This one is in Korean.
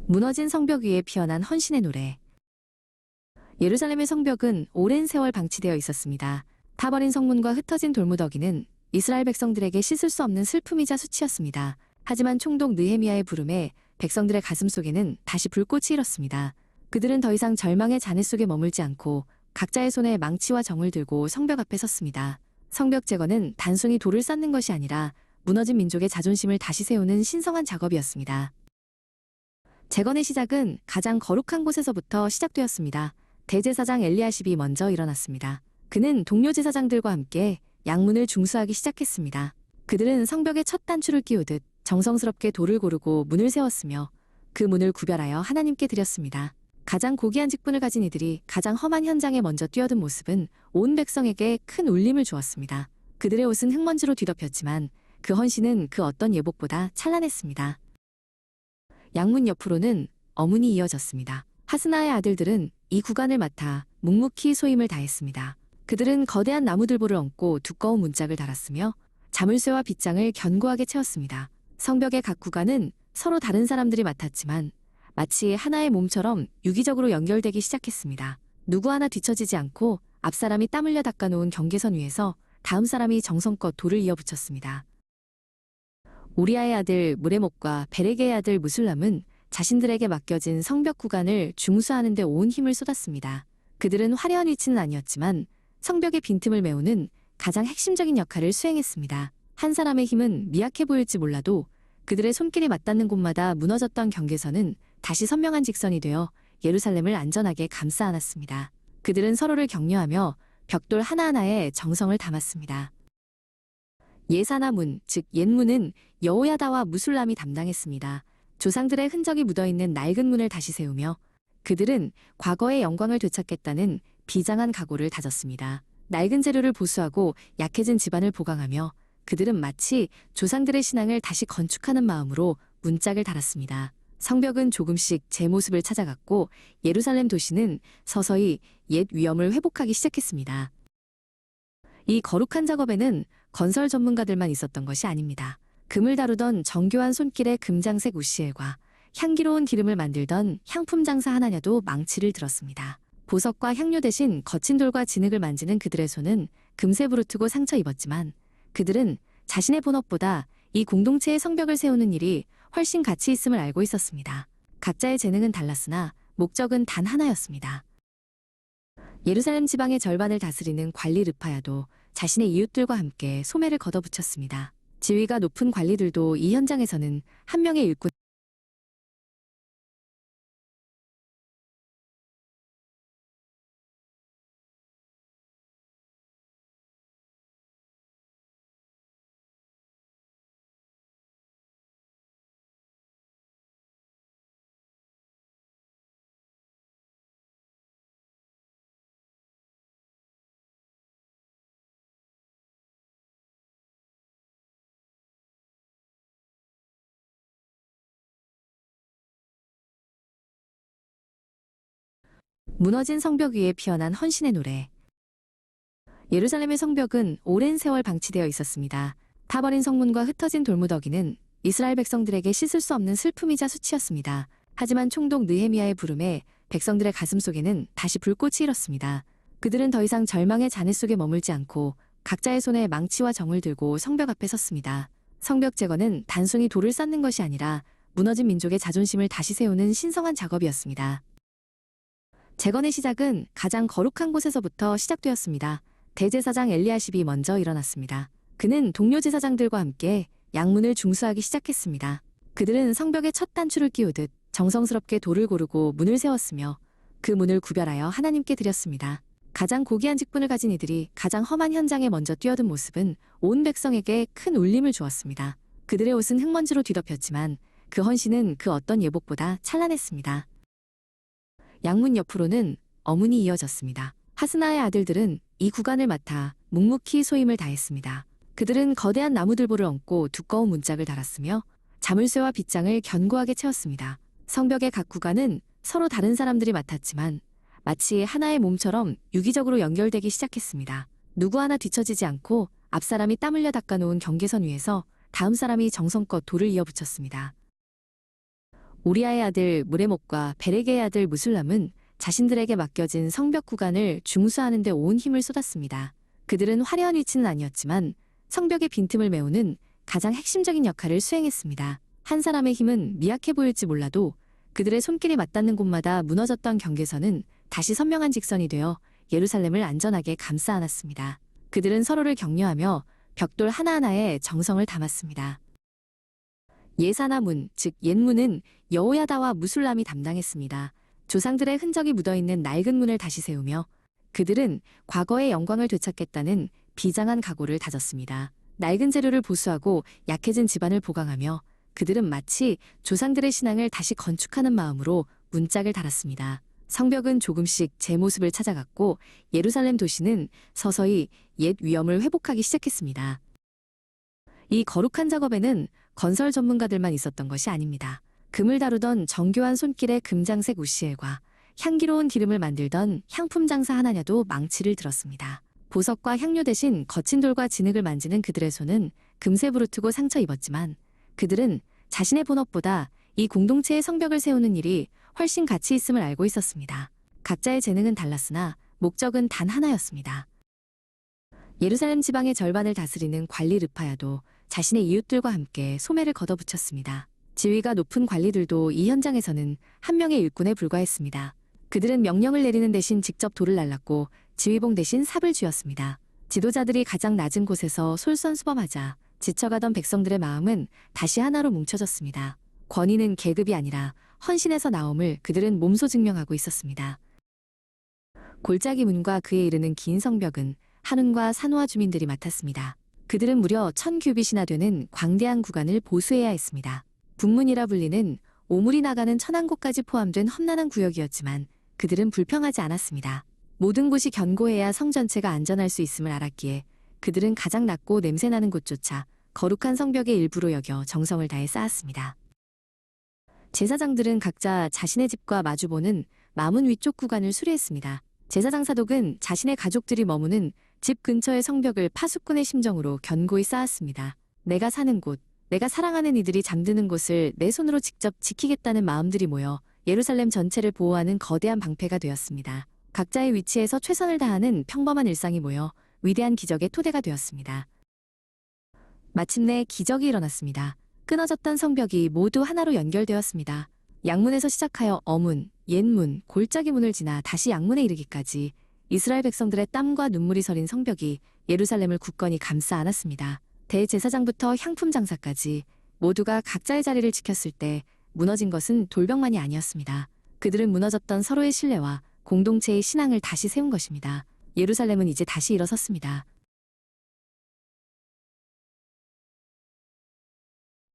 무너진 성벽 위에 피어난 헌신의 노래. 예루살렘의 성벽은 오랜 세월 방치되어 있었습니다. 타버린 성문과 흩어진 돌무더기는 이스라엘 백성들에게 씻을 수 없는 슬픔이자 수치였습니다. 하지만 총독 느헤미야의 부름에 백성들의 가슴 속에는 다시 불꽃이 일었습니다. 그들은 더 이상 절망의 잔해 속에 머물지 않고 각자의 손에 망치와 정을 들고 성벽 앞에 섰습니다. 성벽 제거는 단순히 돌을 쌓는 것이 아니라 무너진 민족의 자존심을 다시 세우는 신성한 작업이었습니다. 재건의 시작은 가장 거룩한 곳에서부터 시작되었습니다. 대제사장 엘리야십이 먼저 일어났습니다. 그는 동료 제사장들과 함께 양문을 중수하기 시작했습니다. 그들은 성벽에 첫 단추를 끼우듯 정성스럽게 돌을 고르고 문을 세웠으며 그 문을 구별하여 하나님께 드렸습니다. 가장 고귀한 직분을 가진 이들이 가장 험한 현장에 먼저 뛰어든 모습은 온 백성에게 큰 울림을 주었습니다. 그들의 옷은 흙먼지로 뒤덮였지만 그 헌신은 그 어떤 예복보다 찬란했습니다. 양문 옆으로는 어문이 이어졌습니다. 하스나의 아들들은 이 구간을 맡아 묵묵히 소임을 다했습니다. 그들은 거대한 나무들보를 얹고 두꺼운 문짝을 달았으며 자물쇠와 빗장을 견고하게 채웠습니다. 성벽의 각 구간은 서로 다른 사람들이 맡았지만 마치 하나의 몸처럼 유기적으로 연결되기 시작했습니다. 누구 하나 뒤처지지 않고 앞 사람이 땀 흘려 닦아놓은 경계선 위에서 다음 사람이 정성껏 돌을 이어붙였습니다. 우리아의 아들 무레목과 베레게의 아들 무술람은 자신들에게 맡겨진 성벽 구간을 중수하는 데 온 힘을 쏟았습니다. 그들은 화려한 위치는 아니었지만 성벽의 빈틈을 메우는 가장 핵심적인 역할을 수행했습니다. 한 사람의 힘은 미약해 보일지 몰라도 그들의 손길이 맞닿는 곳마다 무너졌던 경계선은 다시 선명한 직선이 되어 예루살렘을 안전하게 감싸 안았습니다. 그들은 서로를 격려하며 벽돌 하나하나에 정성을 담았습니다. 예사나문, 즉 옛문은 여호야다와 무술람이 담당했습니다. 조상들의 흔적이 묻어있는 낡은 문을 다시 세우며 그들은 과거의 영광을 되찾겠다는 비장한 각오를 다졌습니다. 낡은 재료를 보수하고 약해진 집안을 보강하며 그들은 마치 조상들의 신앙을 다시 건축하는 마음으로 문짝을 달았습니다. 성벽은 조금씩 제 모습을 찾아갔고 예루살렘 도시는 서서히 옛 위엄을 회복하기 시작했습니다. 이 거룩한 작업에는 건설 전문가들만 있었던 것이 아닙니다. 금을 다루던 정교한 손길의 금장색 우시엘과 향기로운 기름을 만들던 향품 장사 하나냐도 망치를 들었습니다. 보석과 향료 대신 거친 돌과 진흙을 만지는 그들의 손은 금세 부르트고 상처 입었지만 그들은 자신의 본업보다 이 공동체의 성벽을 세우는 일이 훨씬 가치 있음을 알고 있었습니다. 각자의 재능은 달랐으나 목적은 단 하나였습니다. 예루살렘 지방의 절반을 다스리는 관리 르파야도 자신의 이웃들과 함께 소매를 걷어붙였습니다. 지위가 높은 관리들도 이 현장에서는 한 명의 일꾼 무너진 성벽 위에 피어난 헌신의 노래. 예루살렘의 성벽은 오랜 세월 방치되어 있었습니다. 타버린 성문과 흩어진 돌무더기는 이스라엘 백성들에게 씻을 수 없는 슬픔이자 수치였습니다. 하지만 총독 느헤미야의 부름에 백성들의 가슴 속에는 다시 불꽃이 일었습니다. 그들은 더 이상 절망의 잔해 속에 머물지 않고 각자의 손에 망치와 정을 들고 성벽 앞에 섰습니다. 성벽 제거는 단순히 돌을 쌓는 것이 아니라 무너진 민족의 자존심을 다시 세우는 신성한 작업이었습니다. 재건의 시작은 가장 거룩한 곳에서부터 시작되었습니다. 대제사장 엘리야십이 먼저 일어났습니다. 그는 동료 제사장들과 함께 양문을 중수하기 시작했습니다. 그들은 성벽에 첫 단추를 끼우듯 정성스럽게 돌을 고르고 문을 세웠으며 그 문을 구별하여 하나님께 드렸습니다. 가장 고귀한 직분을 가진 이들이 가장 험한 현장에 먼저 뛰어든 모습은 온 백성에게 큰 울림을 주었습니다. 그들의 옷은 흙먼지로 뒤덮였지만 그 헌신은 그 어떤 예복보다 찬란했습니다. 양문 옆으로는 어문이 이어졌습니다. 하스나의 아들들은 이 구간을 맡아 묵묵히 소임을 다했습니다. 그들은 거대한 나무들보를 얹고 두꺼운 문짝을 달았으며 자물쇠와 빗장을 견고하게 채웠습니다. 성벽의 각 구간은 서로 다른 사람들이 맡았지만 마치 하나의 몸처럼 유기적으로 연결되기 시작했습니다. 누구 하나 뒤처지지 않고 앞 사람이 땀 흘려 닦아놓은 경계선 위에서 다음 사람이 정성껏 돌을 이어붙였습니다. 우리아의 아들 무레목과 베레게의 아들 무술람은 자신들에게 맡겨진 성벽 구간을 중수하는 데 온 힘을 쏟았습니다. 그들은 화려한 위치는 아니었지만 성벽의 빈틈을 메우는 가장 핵심적인 역할을 수행했습니다. 한 사람의 힘은 미약해 보일지 몰라도 그들의 손길이 맞닿는 곳마다 무너졌던 경계선은 다시 선명한 직선이 되어 예루살렘을 안전하게 감싸 안았습니다. 그들은 서로를 격려하며 벽돌 하나하나에 정성을 담았습니다. 예사나문, 즉 옛문은 여호야다와 무술람이 담당했습니다. 조상들의 흔적이 묻어있는 낡은 문을 다시 세우며 그들은 과거의 영광을 되찾겠다는 비장한 각오를 다졌습니다. 낡은 재료를 보수하고 약해진 집안을 보강하며 그들은 마치 조상들의 신앙을 다시 건축하는 마음으로 문짝을 달았습니다. 성벽은 조금씩 제 모습을 찾아갔고 예루살렘 도시는 서서히 옛 위엄을 회복하기 시작했습니다. 이 거룩한 작업에는 건설 전문가들만 있었던 것이 아닙니다. 금을 다루던 정교한 손길의 금장색 우시엘과 향기로운 기름을 만들던 향품 장사 하나냐도 망치를 들었습니다. 보석과 향료 대신 거친 돌과 진흙을 만지는 그들의 손은 금세 부르트고 상처 입었지만 그들은 자신의 본업보다 이 공동체의 성벽을 세우는 일이 훨씬 가치 있음을 알고 있었습니다. 각자의 재능은 달랐으나 목적은 단 하나였습니다. 예루살렘 지방의 절반을 다스리는 관리 르파야도 자신의 이웃들과 함께 소매를 걷어붙였습니다. 지위가 높은 관리들도 이 현장에서는 한 명의 일꾼에 불과했습니다. 그들은 명령을 내리는 대신 직접 돌을 날랐고 지휘봉 대신 삽을 쥐었습니다. 지도자들이 가장 낮은 곳에서 솔선수범하자 지쳐가던 백성들의 마음은 다시 하나로 뭉쳐졌습니다. 권위는 계급이 아니라 헌신에서 나옴을 그들은 몸소 증명하고 있었습니다. 골짜기 문과 그에 이르는 긴 성벽은 한운과 산호아 주민들이 맡았습니다. 그들은 무려 1000규빗이나 되는 광대한 구간을 보수해야 했습니다. 북문이라 불리는 오물이 나가는 천왕곳까지 포함된 험난한 구역이었지만 그들은 불평하지 않았습니다. 모든 곳이 견고해야 성 전체가 안전할 수 있음을 알았기에 그들은 가장 낮고 냄새나는 곳조차 거룩한 성벽의 일부로 여겨 정성을 다해 쌓았습니다. 제사장들은 각자 자신의 집과 마주보는 마문 위쪽 구간을 수리했습니다. 제사장 사독은 자신의 가족들이 머무는 집 근처의 성벽을 파수꾼의 심정으로 견고히 쌓았습니다. 내가 사는 곳, 내가 사랑하는 이들이 잠드는 곳을 내 손으로 직접 지키겠다는 마음들이 모여 예루살렘 전체를 보호하는 거대한 방패가 되었습니다. 각자의 위치에서 최선을 다하는 평범한 일상이 모여 위대한 기적의 토대가 되었습니다. 마침내 기적이 일어났습니다. 끊어졌던 성벽이 모두 하나로 연결되었습니다. 양문에서 시작하여 어문, 옛문, 골짜기 문을 지나 다시 양문에 이르기까지 이스라엘 백성들의 땀과 눈물이 서린 성벽이 예루살렘을 굳건히 감싸 안았습니다. 대제사장부터 향품 장사까지 모두가 각자의 자리를 지켰을 때 무너진 것은 돌벽만이 아니었습니다. 그들은 무너졌던 서로의 신뢰와 공동체의 신앙을 다시 세운 것입니다. 예루살렘은 이제 다시 일어섰습니다.